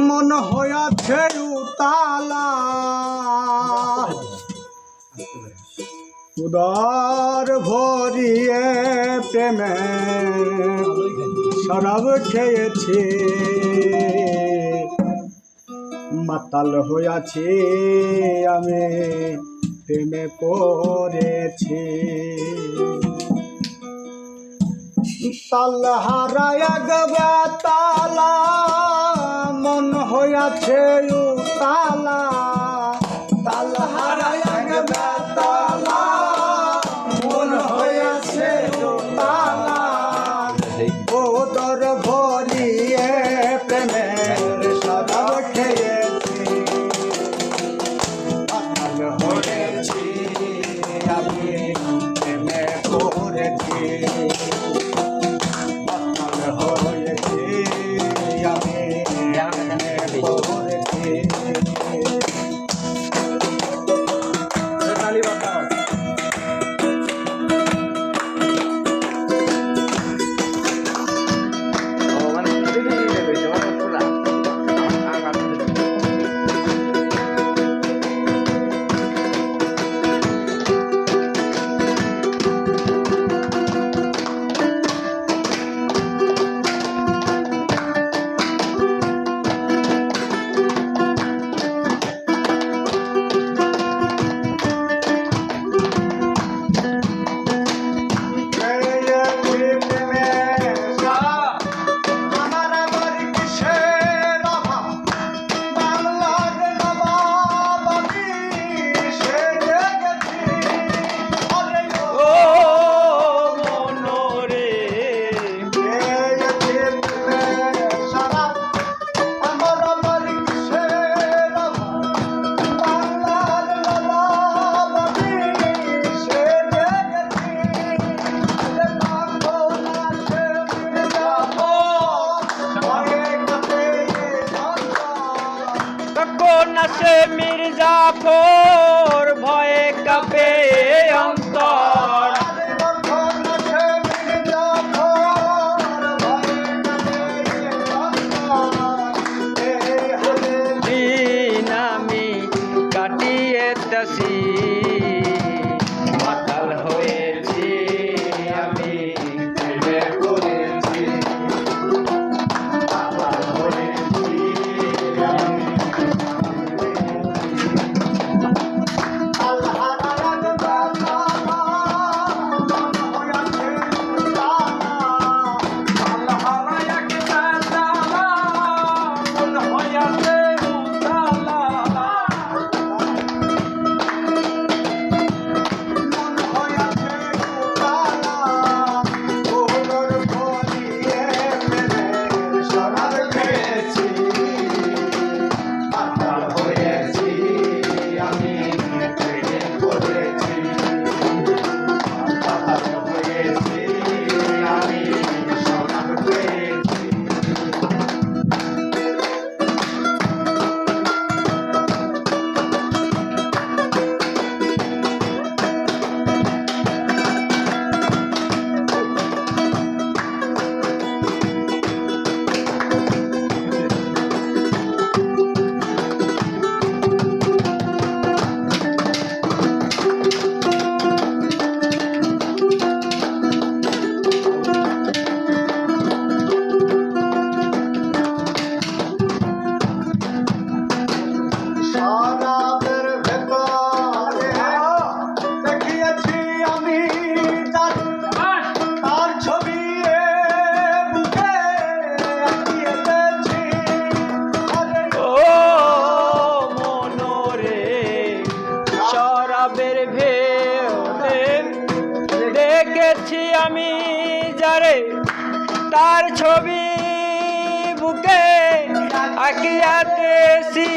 মন হইয়াছে উতালা উদর ভরিয়ে প্রেমে শরাব খেয়েছি মাতাল হইয়াছি আমি প্রেমে পড়েছি তাল হারায়া গবা তালা মন হইয়াছে উতালা তাল হারায়া গবা তালা মন হইয়াছে উতালা ওদর ভরিয়ে প্রেমের শরাব খেয়েছি মাতাল হয়েছি আমি প্রেমে পড়েছি নাচে মির্জাফর ভয়ে কাঁপে অন্তর দিন আমি কাটিয়েছি মাতাল হয়েছি আমি প্রেমে পড়েছি মাতাল হয়েছি আমি দেখেছি আমি যারে তার ছবি বুকে আঁকিয়াতেছি